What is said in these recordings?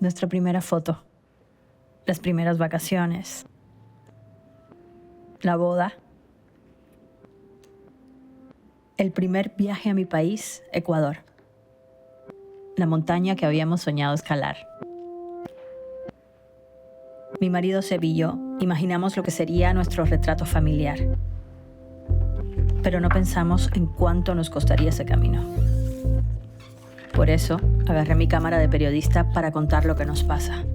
Nuestra primera foto. Las primeras vacaciones. La boda. El primer viaje a mi país, Ecuador. La montaña que habíamos soñado escalar. Mi marido Seb y yo imaginamos lo que sería nuestro retrato familiar. Pero no pensamos en cuánto nos costaría ese camino. Por eso, agarré mi cámara de periodista para contar lo que nos pasa.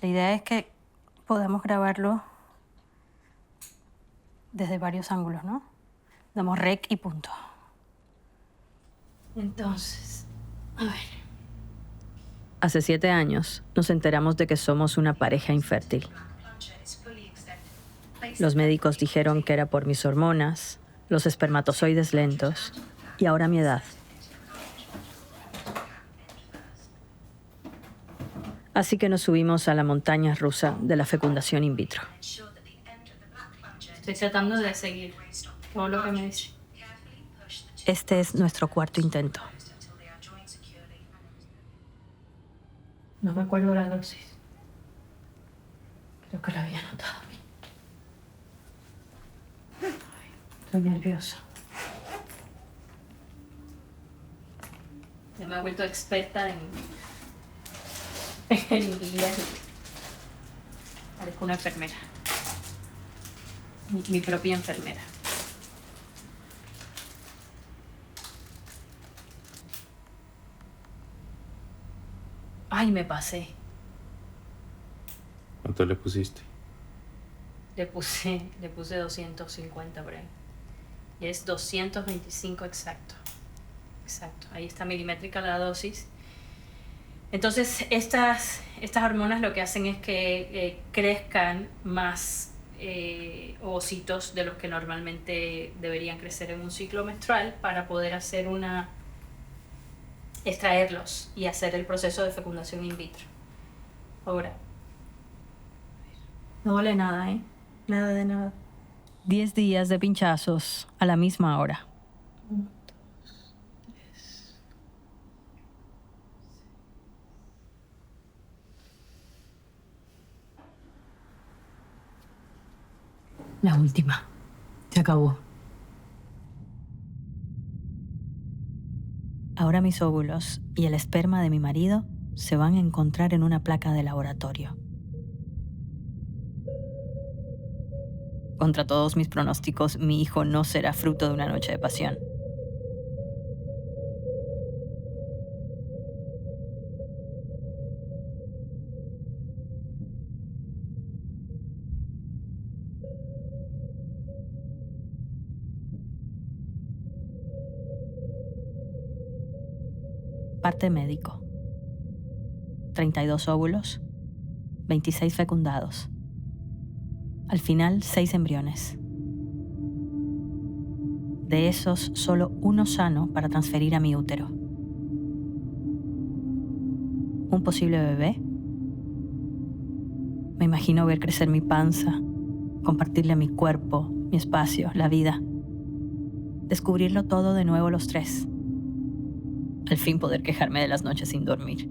La idea es que podamos grabarlo desde varios ángulos, ¿no? Damos rec y punto. Entonces, a ver. Hace 7 años nos enteramos de que somos una pareja infértil. Los médicos dijeron que era por mis hormonas, los espermatozoides lentos y ahora mi edad. Así que nos subimos a la montaña rusa de la fecundación in vitro. Estoy tratando de seguir todo lo que me dice. Este es nuestro cuarto intento. No me acuerdo la dosis. Creo que la había anotado. Estoy nerviosa. Ya me he vuelto experta en guías. Parezco una enfermera. Mi propia enfermera. Ay, me pasé. ¿Cuánto le pusiste? Le puse 250 por ahí. Y es 225 exacto. Exacto. Ahí está milimétrica la dosis. Entonces, estas hormonas lo que hacen es que crezcan más ovocitos de los que normalmente deberían crecer en un ciclo menstrual para poder hacer extraerlos y hacer el proceso de fecundación in vitro. Ahora, no duele nada, ¿eh? Nada de nada. 10 días de pinchazos a la misma hora. 1, 2, 3. La última. Se acabó. Ahora mis óvulos y el esperma de mi marido se van a encontrar en una placa de laboratorio. Contra todos mis pronósticos, mi hijo no será fruto de una noche de pasión. Parte médico. 32 óvulos, 26 fecundados. Al final, 6 embriones. De esos, solo uno sano para transferir a mi útero. ¿Un posible bebé? Me imagino ver crecer mi panza, compartirle mi cuerpo, mi espacio, la vida. Descubrirlo todo de nuevo los 3. Al fin poder quejarme de las noches sin dormir.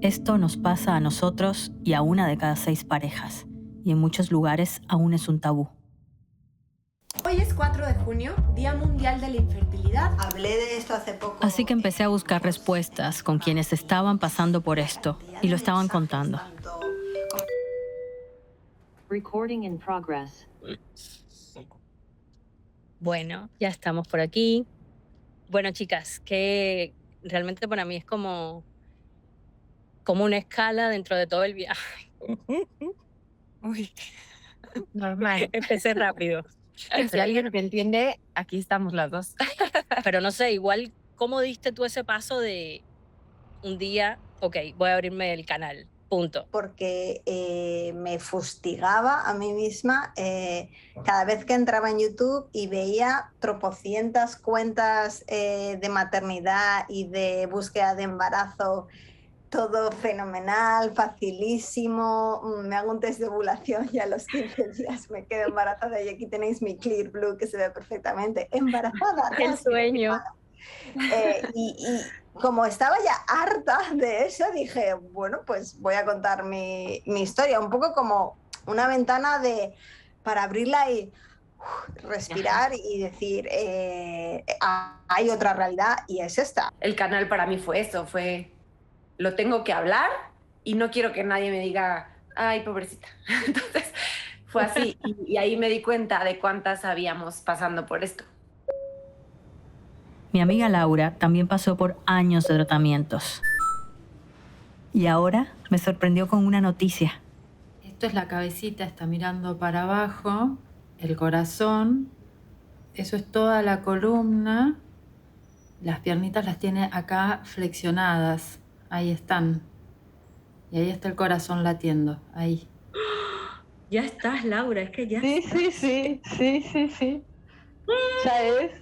Esto nos pasa a nosotros y a 1 de cada 6 parejas, y en muchos lugares aún es un tabú. Hoy es 4 de junio, Día Mundial de la Infertilidad. Hablé de esto hace poco. Así que empecé a buscar respuestas con quienes estaban pasando por esto y lo estaban contando. Recording in progress. Bueno, ya estamos por aquí. Bueno, chicas, que realmente para mí es como una escala dentro de todo el viaje. Uy, normal. Empecé rápido. Si alguien me entiende, aquí estamos las dos. Pero no sé, igual, ¿cómo diste tú ese paso de un día, ok, voy a abrirme el canal? Punto. Porque me fustigaba a mí misma cada vez que entraba en YouTube y veía tropocientas cuentas de maternidad y de búsqueda de embarazo, todo fenomenal, facilísimo, me hago un test de ovulación y a los 15 días me quedo embarazada y aquí tenéis mi Clear Blue que se ve perfectamente, embarazada. El sueño. Y como estaba ya harta de eso, dije, bueno, pues voy a contar mi historia, un poco como una ventana para abrirla y respirar y decir, hay otra realidad y es esta. El canal para mí fue eso, lo tengo que hablar y no quiero que nadie me diga, ay, pobrecita. Entonces fue así y ahí me di cuenta de cuántas habíamos pasando por esto. Mi amiga Laura también pasó por años de tratamientos. Y ahora me sorprendió con una noticia. Esto es la cabecita, está mirando para abajo, el corazón, eso es toda la columna, las piernitas las tiene acá flexionadas, ahí están. Y ahí está el corazón latiendo, ahí. Ya estás, Laura, es que ya Sí. Ya es.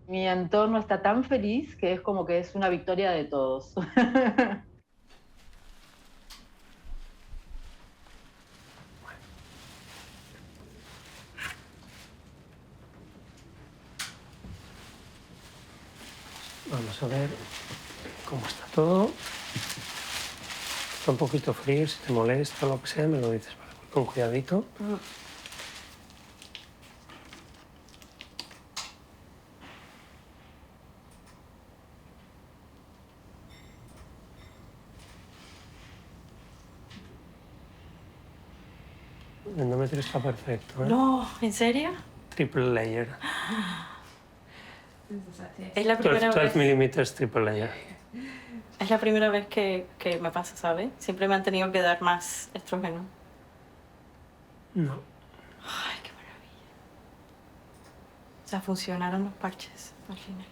Mi entorno está tan feliz que es como que es una victoria de todos. Vamos a ver cómo está todo. Está un poquito frío, si te molesta o lo que sea, me lo dices, ¿vale? Con cuidadito. El endometrio está perfecto, ¿eh? No, ¿en serio? Triple layer. Es la primera 12 vez. milímetros triple layer. Es la primera vez que me pasa, ¿sabes? Siempre me han tenido que dar más estrógeno. No. Ay, qué maravilla. O sea, funcionaron los parches al final.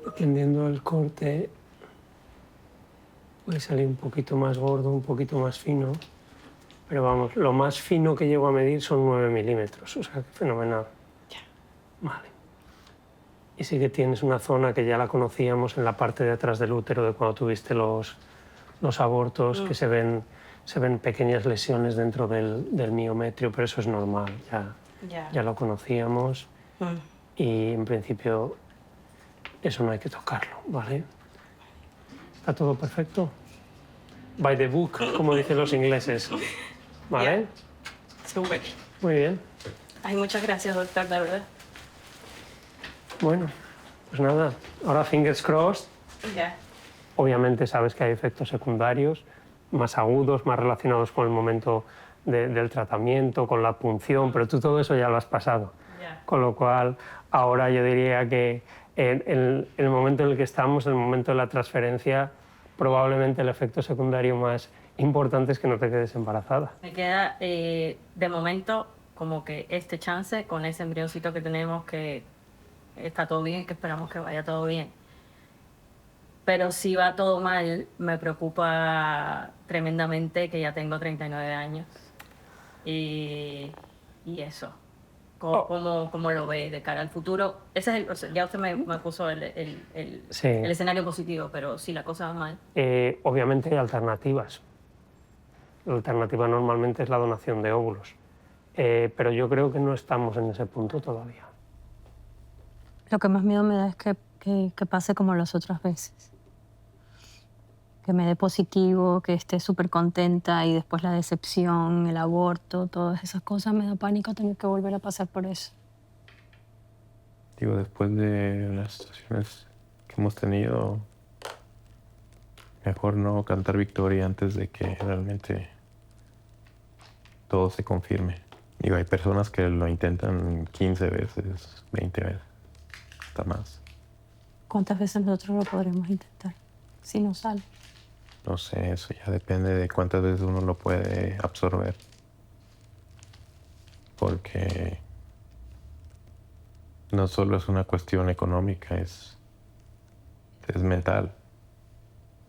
Dependiendo del corte, puede salir un poquito más gordo, un poquito más fino. Pero vamos, lo más fino que llego a medir son 9 milímetros, o sea, que fenomenal. Ya. Vale. Y sí que tienes una zona que ya la conocíamos en la parte de atrás del útero de cuando tuviste los abortos, que se ven pequeñas lesiones dentro del miometrio, pero eso es normal, ya lo conocíamos y en principio eso no hay que tocarlo, ¿vale? ¿Está todo perfecto? By the book, como dicen los ingleses, ¿vale? Súper. Muy bien. Ay, muchas gracias, doctor, de verdad. Bueno, pues nada, ahora fingers crossed. Ya. Obviamente sabes que hay efectos secundarios más agudos, más relacionados con el momento del tratamiento, con la punción, pero tú todo eso ya lo has pasado. Ya. Con lo cual, ahora yo diría que en el momento en el que estamos, en el momento de la transferencia, probablemente el efecto secundario más importante es que no te quedes embarazada. Me queda, de momento, como que este chance con ese embrioncito que tenemos, que está todo bien, que esperamos que vaya todo bien. Pero si va todo mal, me preocupa tremendamente que ya tengo 39 años. Y eso. ¿Cómo lo ve de cara al futuro? Ese es o sea, ya usted me puso el Sí. escenario positivo, pero si la cosa va mal. Obviamente hay alternativas. La alternativa normalmente es la donación de óvulos. Pero yo creo que no estamos en ese punto todavía. Lo que más miedo me da es que pase como las otras veces. Que me dé positivo, que esté súper contenta y después la decepción, el aborto, todas esas cosas, me da pánico tener que volver a pasar por eso. Digo, después de las situaciones que hemos tenido, mejor no cantar victoria antes de que realmente todo se confirme. Digo, hay personas que lo intentan 15 veces, 20 veces, hasta más. ¿Cuántas veces nosotros lo podremos intentar si no sale? No sé, eso ya depende de cuántas veces uno lo puede absorber. Porque no solo es una cuestión económica, es mental,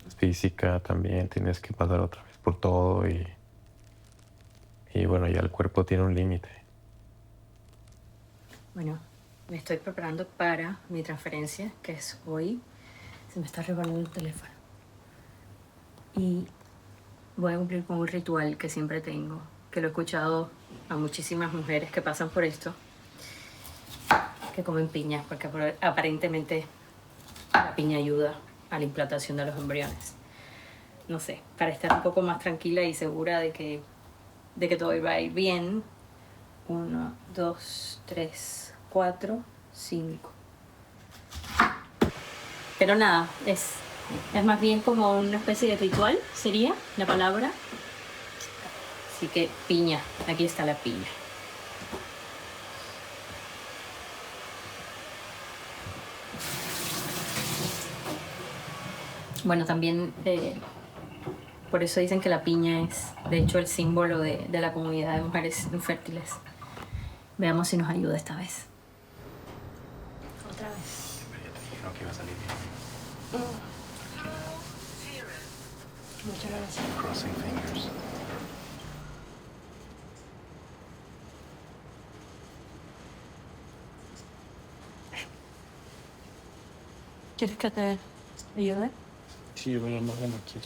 es física también, tienes que pasar otra vez por todo y bueno, ya el cuerpo tiene un límite. Bueno, me estoy preparando para mi transferencia, que es hoy. Se me está resbalando el teléfono. Y voy a cumplir con un ritual que siempre tengo, que lo he escuchado a muchísimas mujeres que pasan por esto, que comen piña, porque aparentemente la piña ayuda a la implantación de los embriones. No sé, para estar un poco más tranquila y segura de que todo va a ir bien. 1, 2, 3, 4, 5. Pero nada, es más bien como una especie de ritual, sería la palabra. Así que piña, aquí está la piña. Bueno, también por eso dicen que la piña es, de hecho, el símbolo de la comunidad de mujeres infértiles. Veamos si nos ayuda esta vez. Otra vez. Creo que va a salir bien. Muchas gracias. Crossing fingers. ¿Quieres que te ayude? Sí, voy a más de aquí.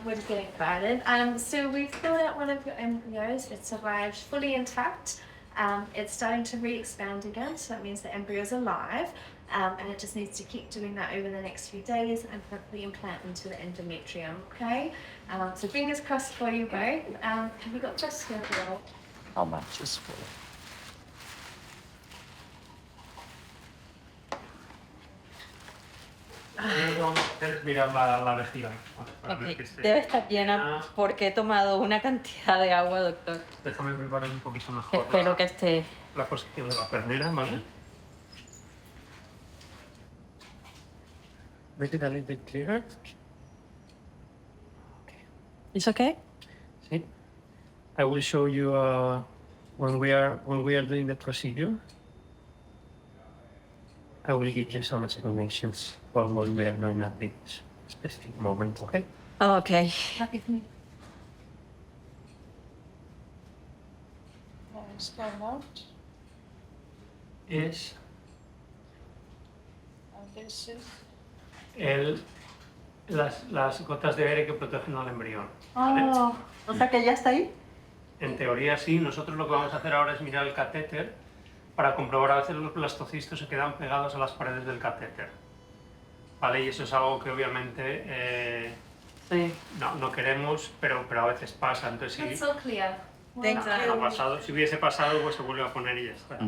We're just getting started. So we've filled out one of your embryos. It's arrived fully intact. It's starting to re-expand again, so that means the embryo is alive. And it just needs to keep doing that over the next few days and put the implant into the endometrium, okay? So fingers crossed for you both. Have you got just here, Bill? How much is for? Mirar la vejiga. Para ver que esté. Debe estar llena porque he tomado una cantidad de agua, doctor. Déjame preparar un poquito mejor Espero que esté... la posición de la pernera, ¿vale? Make it a little bit clearer. ¿Es okay? Sí. I will show you when we are doing the procedure. I will give you some explanations for what we are doing at this specific moment, okay? Okay. Es las gotas de aire que protegen al embrión. ¿Vale? O sea que ya está ahí. En teoría sí, nosotros lo que vamos a hacer ahora es mirar el catéter para comprobar a veces los blastocistos se quedan pegados a las paredes del catéter. ¿Vale? Y eso es algo que obviamente no queremos, pero a veces pasa. Entonces It's sí, all clear. ha pasado. Si hubiese pasado, pues se vuelve a poner y ya está.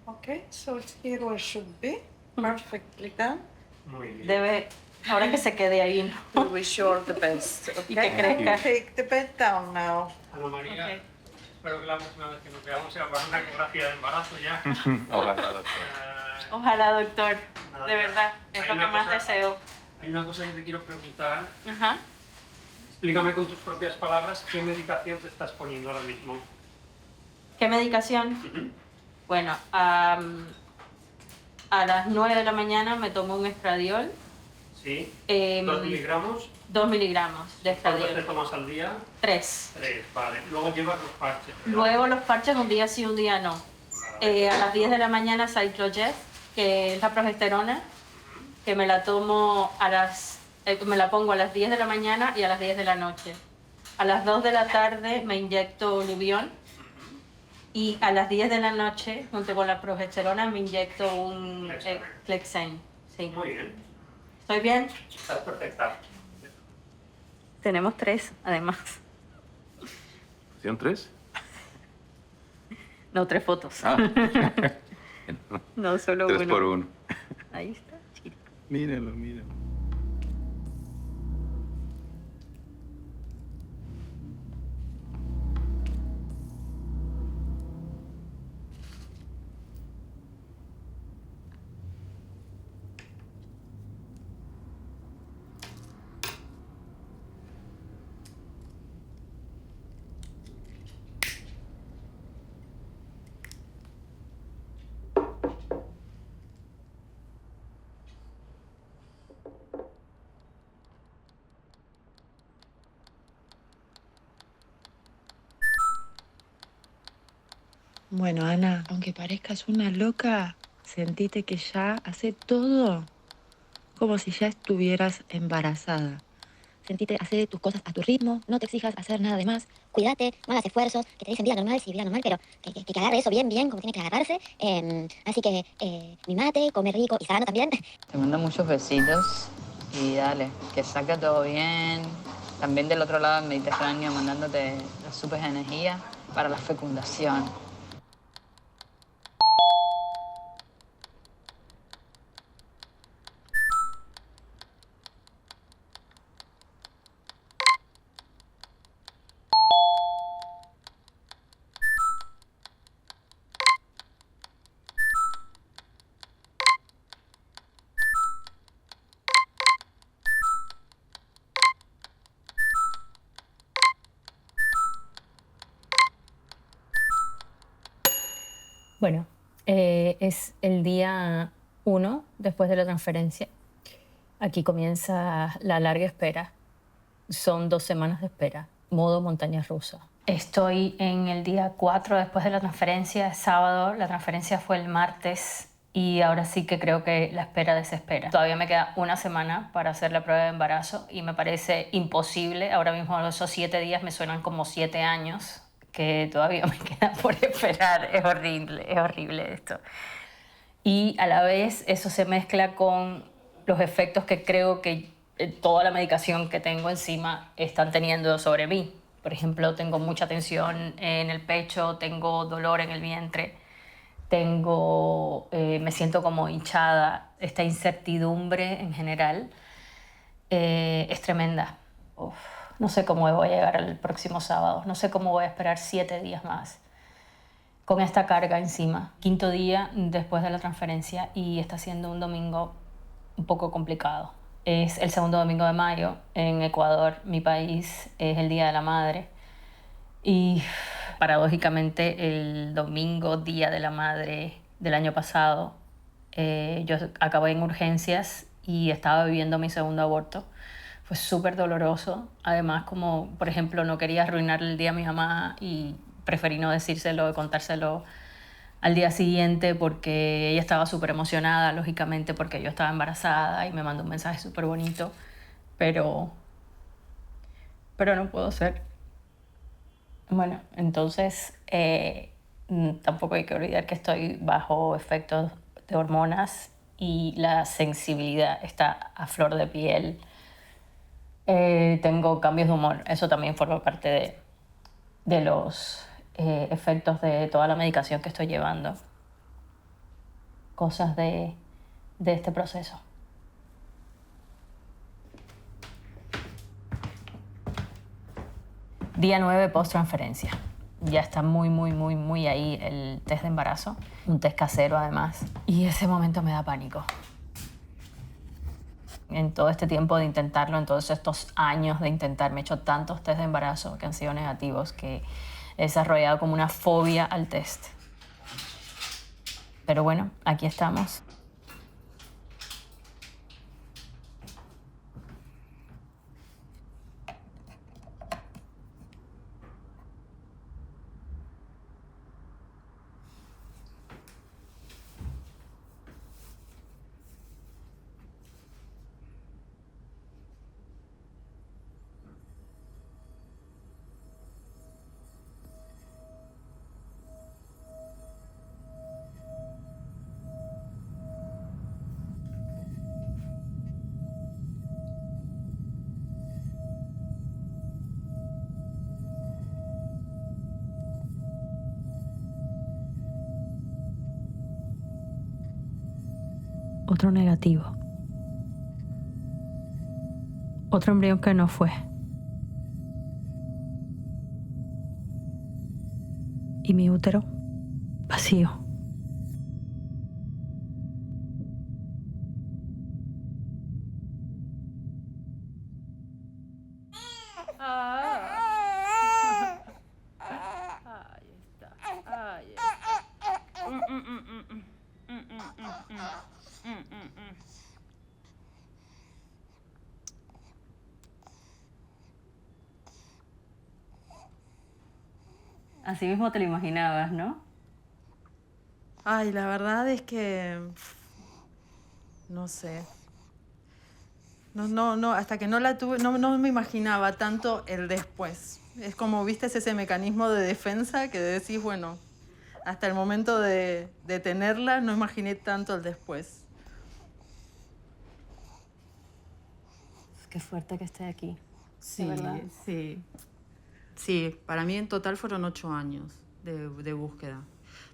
Okay, so it's here where it should be. Perfectly done. Muy bien. Debe... Ahora que se quede ahí, ¿no? We wish you all the best. Y que Okay? crezca. Take the bed down now. Ana María, Ok. espero que la próxima vez que nos veamos sea para una ecografía de embarazo ya. Ojalá, doctor. Ojalá, doctor. Nada, De verdad, es hay lo que una más cosa- deseo. Hay una cosa que te quiero preguntar. Ajá. Explícame con tus propias palabras qué medicación te estás poniendo ahora mismo. ¿Qué medicación? Bueno, a las 9 de la mañana me tomo un estradiol. Sí. 2 2 miligramos. 2 miligramos de ¿Cuántas te estradiol. tomas al día? 3. 3, vale. Luego llevas los parches. ¿verdad? Luego los parches un día sí, un día no. A las 10 de la mañana Cyclojet, que es la progesterona, que me la tomo me la pongo a las 10 de la mañana y a las 10 de la noche. A las 2 de la tarde me inyecto Lubión y a las 10 de la noche, junto con la progesterona, me inyecto un Clexane. Sí. Muy bien. ¿Estoy bien? Estás perfecta. Tenemos 3, además. ¿Pusieron 3? No, 3 fotos. Ah. No, solo 3 uno. por 1. Ahí está. Míralo, míralo. Bueno, Ana, aunque parezcas una loca, sentite que ya hace todo como si ya estuvieras embarazada. Sentite, hacer tus cosas a tu ritmo, no te exijas hacer nada de más. Cuídate, no hagas esfuerzos, que te dicen vida normal, sí, vida normal, pero que agarre eso bien, bien, como tiene que agarrarse. Así que mimate, come rico y sano también. Te mando muchos besitos y dale, que salga todo bien. También del otro lado del Mediterráneo, mandándote las super energías para la fecundación. Bueno, es el día 1 después de la transferencia. Aquí comienza la larga espera. Son 2 semanas de espera, modo montaña rusa. Estoy en el día 4 después de la transferencia, es sábado. La transferencia fue el martes y ahora sí que creo que la espera desespera. Todavía me queda una semana para hacer la prueba de embarazo y me parece imposible. Ahora mismo esos 7 días me suenan como 7 años que todavía me queda por esperar. Es horrible esto. Y a la vez eso se mezcla con los efectos que creo que toda la medicación que tengo encima están teniendo sobre mí. Por ejemplo, tengo mucha tensión en el pecho, tengo dolor en el vientre, me siento como hinchada. Esta incertidumbre en general es tremenda. Uf, no sé cómo voy a llegar el próximo sábado, no sé cómo voy a esperar 7 días más con esta carga encima. 5.º día después de la transferencia y está siendo un domingo un poco complicado. Es el segundo domingo de mayo en Ecuador, mi país, es el Día de la Madre. Y paradójicamente el domingo, Día de la Madre del año pasado, yo acabé en urgencias y estaba viviendo mi segundo aborto. Fue súper doloroso. Además, como por ejemplo no quería arruinarle el día a mi mamá y preferí no decírselo, contárselo al día siguiente porque ella estaba súper emocionada, lógicamente, porque yo estaba embarazada y me mandó un mensaje súper bonito, pero no puedo ser. Bueno, entonces tampoco hay que olvidar que estoy bajo efectos de hormonas y la sensibilidad está a flor de piel. Tengo cambios de humor, eso también forma parte de los efectos de toda la medicación que estoy llevando. Cosas de este proceso. Día 9 post-transferencia. Ya está muy ahí el test de embarazo. Un test casero además. Y ese momento me da pánico. En todo este tiempo de intentarlo, en todos estos años de intentar, me he hecho tantos test de embarazo que han sido negativos que he desarrollado como una fobia al test. Pero bueno, aquí estamos. Otro negativo. Otro embrión que no fue. Y mi útero vacío. Así mismo te lo imaginabas, ¿no? Ay, la verdad es que... No sé. No, hasta que no la tuve, no me imaginaba tanto el después. Es como, viste, es ese mecanismo de defensa que decís, bueno, hasta el momento de tenerla no imaginé tanto el después. Qué fuerte que esté aquí. Sí, de verdad. sí. Sí, para mí en total fueron 8 años de búsqueda.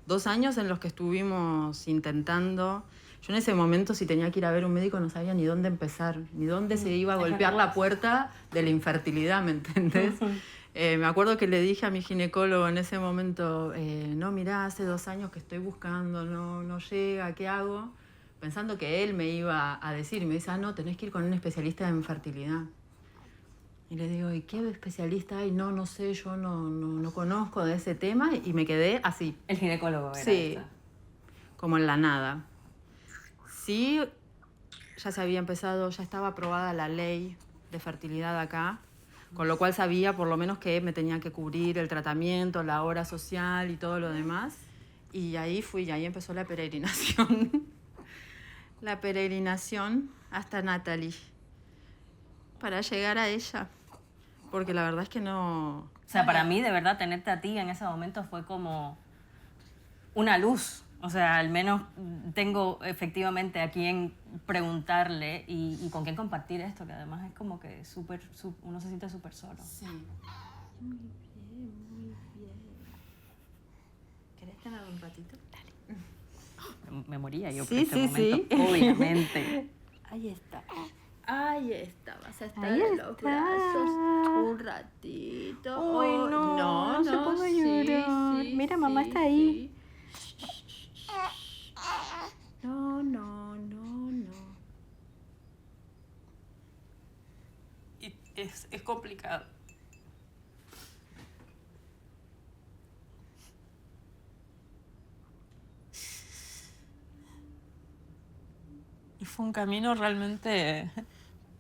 2 años en los que estuvimos intentando. Yo en ese momento, si tenía que ir a ver un médico, no sabía ni dónde empezar, ni dónde se iba a golpear la puerta de la infertilidad, ¿me entendés? Me acuerdo que le dije a mi ginecólogo en ese momento, no, mirá, hace 2 años que estoy buscando, no llega, ¿qué hago? Pensando que él me iba a decir, y me dice, no, tenés que ir con un especialista en fertilidad. Y le digo, ¿y qué especialista hay? No sé, yo no conozco de ese tema, y me quedé así. El ginecólogo era Sí, esta. como en la nada. Sí, ya se había empezado, ya estaba aprobada la ley de fertilidad acá, con lo cual sabía por lo menos que me tenía que cubrir el tratamiento, la hora social y todo lo demás. Y ahí fui, y ahí empezó la peregrinación. La peregrinación hasta Natalie, para llegar a ella. Porque la verdad es que no... O sea, para mí, de verdad, tenerte a ti en ese momento fue como una luz. O sea, al menos tengo efectivamente a quién preguntarle y con quién compartir esto, que además es como que uno se siente súper solo. Sí. Muy bien, muy bien. ¿Querés tener un ratito? Dale. Me moría yo por Sí, este momento, sí. obviamente. Ahí está. Ahí está. Vas a estar Ahí en los está. brazos un ratito. Uy, no se ponga a llorar. Mira, mamá está ahí. Sí. No. Y es complicado. Y fue un camino realmente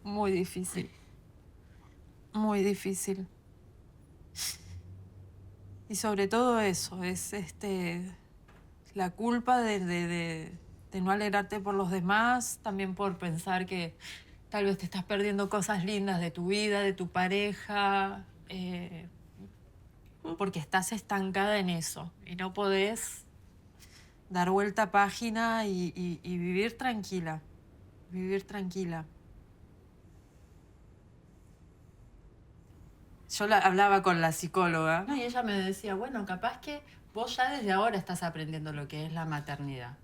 muy difícil. Muy difícil. Y sobre todo eso, es la culpa de no alegrarte por los demás, también por pensar que tal vez te estás perdiendo cosas lindas de tu vida, de tu pareja, porque estás estancada en eso y no podés dar vuelta a página y vivir tranquila, vivir tranquila. Yo hablaba con la psicóloga, ¿no? Y ella me decía, bueno, capaz que vos ya desde ahora estás aprendiendo lo que es la maternidad.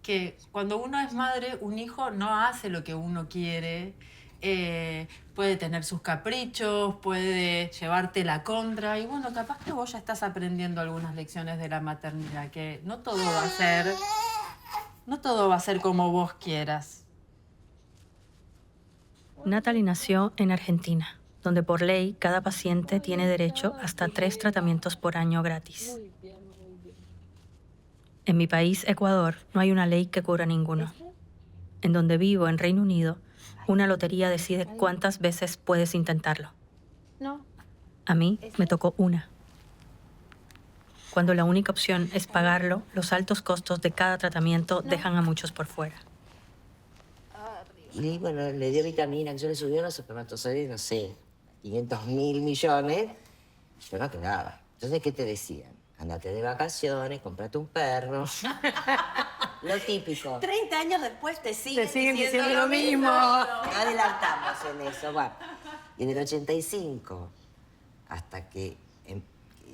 Que cuando uno es madre, un hijo no hace lo que uno quiere, puede tener sus caprichos, puede llevarte la contra. Y bueno, capaz que vos ya estás aprendiendo algunas lecciones de la maternidad, que no todo va a ser como vos quieras. Natalie nació en Argentina, donde por ley cada paciente tiene derecho hasta 3 tratamientos por año gratis. En mi país, Ecuador, no hay una ley que cubra ninguno. En donde vivo, en Reino Unido, una lotería decide cuántas veces puedes intentarlo. A mí me tocó una. Cuando la única opción es pagarlo, los altos costos de cada tratamiento dejan a muchos por fuera. Y bueno, le dio vitamina, yo le subí unos espermatozoides, no sé, 500.000 millones. Yo no quedaba. Entonces, ¿qué te decían? Andate de vacaciones, cómprate un perro. Lo típico. 30 años después te siguen diciendo lo mismo. No adelantamos en eso, bueno. Y en el 85, hasta que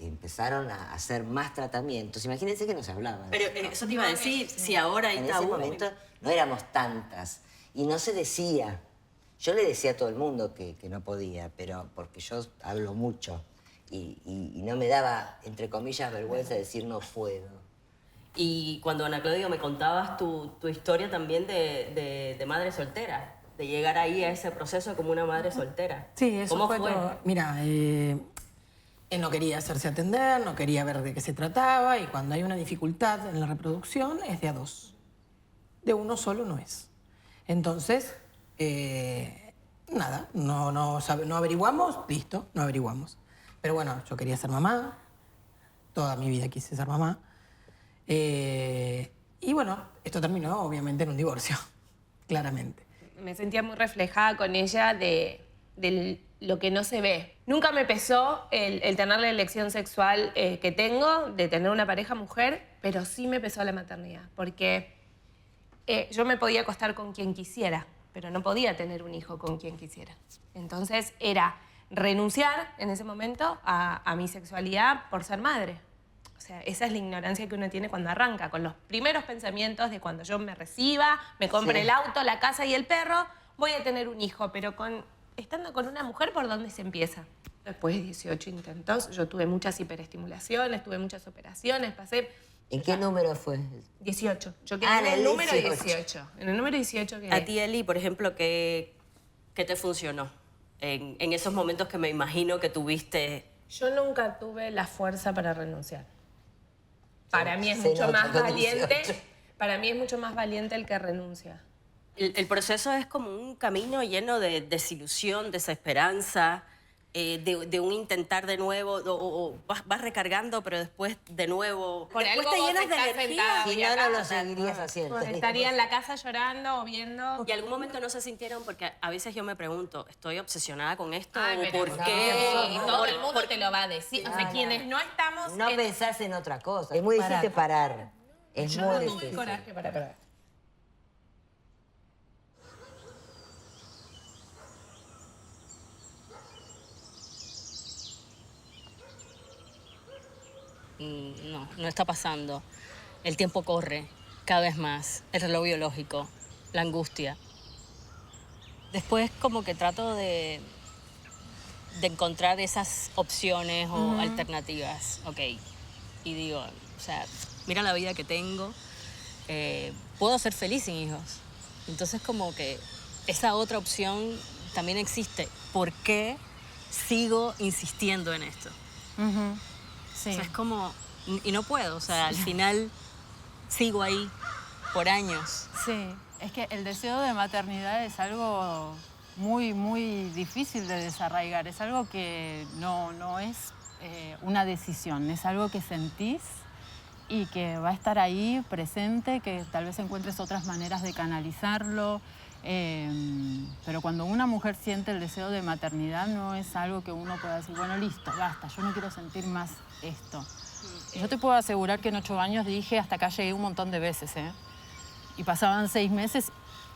empezaron a hacer más tratamientos, imagínense que no se hablaban. Pero eso te iba a decir, si ahora hay En tabú. ese momento no éramos tantas. Y no se decía. Yo le decía a todo el mundo que no podía, pero porque yo hablo mucho. Y no me daba, entre comillas, vergüenza decir no puedo. Y cuando Ana Claudia me contabas tu historia también de madre soltera, de llegar ahí a ese proceso como una madre soltera. Sí, eso ¿Cómo fue fue? todo. Mira, él no quería hacerse atender, no quería ver de qué se trataba, y cuando hay una dificultad en la reproducción es de a 2. De uno solo no es. Entonces, nada, no averiguamos, listo, no averiguamos. Pero bueno, yo quería ser mamá, toda mi vida quise ser mamá. Y bueno, esto terminó obviamente en un divorcio, claramente. Me sentía muy reflejada con ella de lo que no se ve. Nunca me pesó el tener la elección sexual que tengo, de tener una pareja mujer, pero sí me pesó la maternidad, porque yo me podía acostar con quien quisiera, pero no podía tener un hijo con quien quisiera. Entonces era renunciar en ese momento a mi sexualidad por ser madre. O sea, esa es la ignorancia que uno tiene cuando arranca, con los primeros pensamientos de cuando yo me reciba, me compre el auto, la casa y el perro, voy a tener un hijo, pero estando con una mujer, ¿por dónde se empieza? Después de 18 intentos, yo tuve muchas hiperestimulaciones, tuve muchas operaciones, pasé... ¿En qué número fue? 18. Yo quedé en el número 18. En el número 18 quedé. A ti, Eli, por ejemplo, ¿qué te funcionó en esos momentos que me imagino que tuviste? Yo nunca tuve la fuerza para renunciar. Para mí es mucho más valiente. Para mí es mucho más valiente el que renuncia. El proceso es como un camino lleno de desilusión, desesperanza, de un intentar de nuevo, o vas recargando, pero después de nuevo... Por después algo te llenas de estás energía. Si no, no lo seguirías haciendo. Pues estaría en la casa llorando o viendo... ¿Y algún momento no se sintieron? Porque a veces yo me pregunto, ¿estoy obsesionada con esto? Ay, ¿O pero por no, qué? todo el mundo te lo va a decir. O sea, quienes no estamos... No pensás en otra cosa. Es muy difícil parar. Es Yo muy no difícil. tuve coraje para parar. No está pasando. El tiempo corre cada vez más. El reloj biológico, la angustia. Después como que trato de encontrar esas opciones o alternativas. Ok. Y digo, o sea, mira la vida que tengo. Puedo ser feliz sin hijos. Entonces como que esa otra opción también existe. ¿Por qué sigo insistiendo en esto? Sí. O sea, es como... Y no puedo, o sea, al final sigo ahí por años. Sí, es que el deseo de maternidad es algo muy, muy difícil de desarraigar. Es algo que no es una decisión, es algo que sentís y que va a estar ahí presente, que tal vez encuentres otras maneras de canalizarlo. Pero cuando una mujer siente el deseo de maternidad no es algo que uno pueda decir, bueno, listo, basta, yo no quiero sentir más esto. Yo te puedo asegurar que en 8 años dije, hasta acá llegué un montón de veces, Y pasaban 6 meses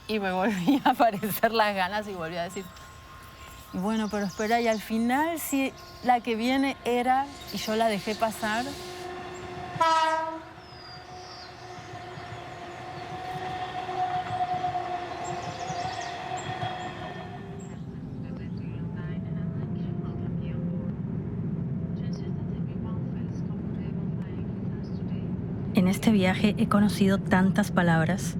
y me volvían a aparecer las ganas y volví a decir, y bueno, pero espera, y al final si la que viene era, y yo la dejé pasar. En este viaje he conocido tantas palabras: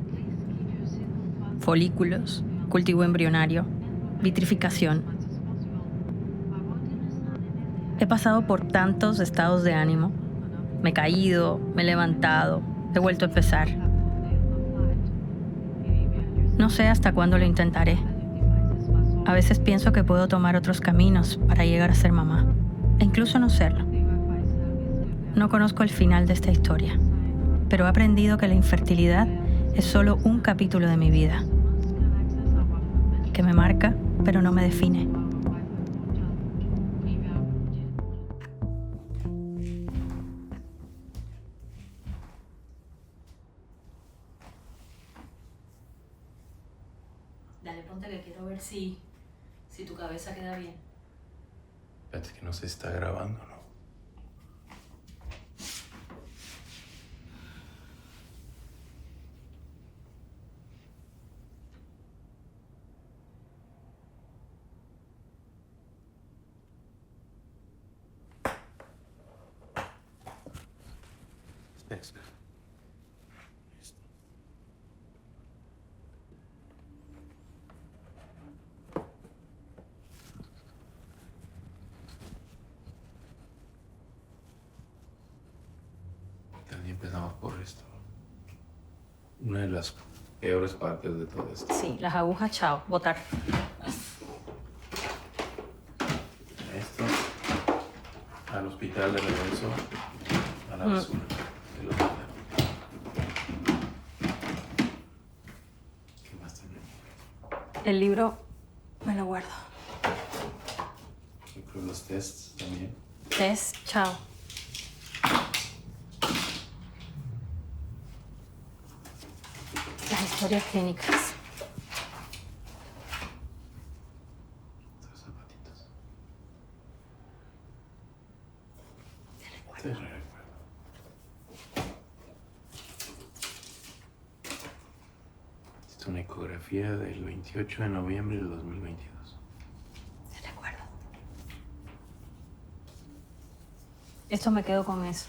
folículos, cultivo embrionario, vitrificación. He pasado por tantos estados de ánimo. Me he caído, me he levantado, he vuelto a empezar. No sé hasta cuándo lo intentaré. A veces pienso que puedo tomar otros caminos para llegar a ser mamá, e incluso no serlo. No conozco el final de esta historia, pero he aprendido que la infertilidad es solo un capítulo de mi vida, que me marca, pero no me define. Dale, ponte que quiero ver si tu cabeza queda bien. Espérate que no se está grabando, ¿no? Espera. Listo. También empezamos por esto. Una de las peores partes de todo esto. Sí, las agujas, chao, botar. Esto al hospital de regreso a la basura. El hospital. El libro me lo guardo. Y con los tests también. Test, chao. Las historias clínicas. Estos zapatitos. Te recuerdo. Esta es una ecografía del 28 de noviembre del 2022. Esto me quedo con eso.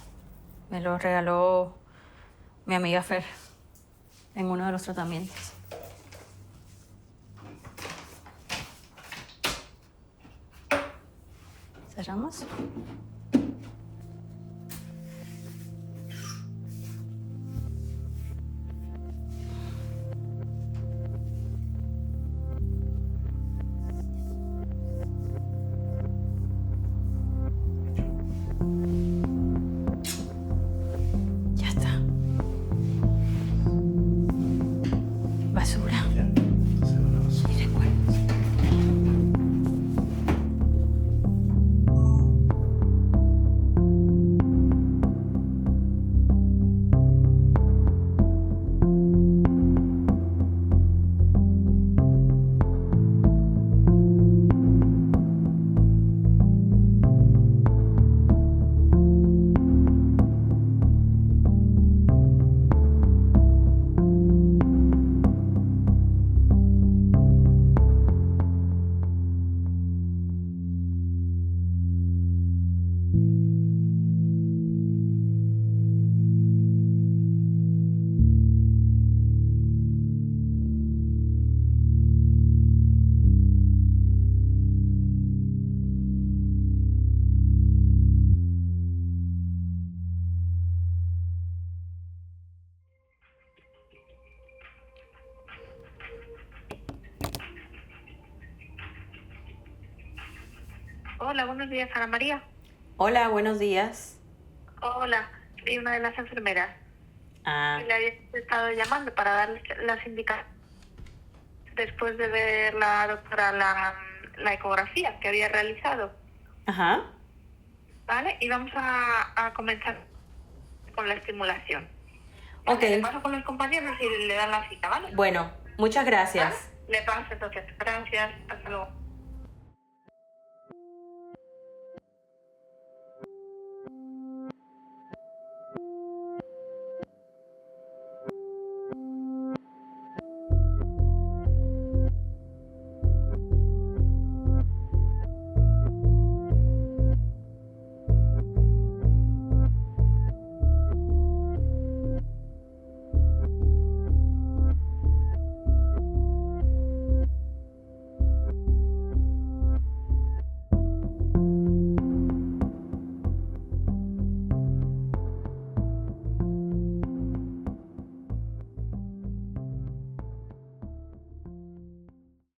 Me lo regaló mi amiga Fer en uno de los tratamientos. ¿Cerramos? Ya está. Basura. Y recuerdos. Hola, buenos días, Ana María. Hola, buenos días. Hola, soy una de las enfermeras. Ah, Le había estado llamando para darles las indicaciones después de ver la doctora la ecografía que había realizado. ajá. ¿Vale? Y vamos a comenzar con la estimulación. Ok. Le paso con los compañeros y le dan la cita, ¿vale? Bueno, muchas gracias. Le paso entonces. Gracias. Hasta luego.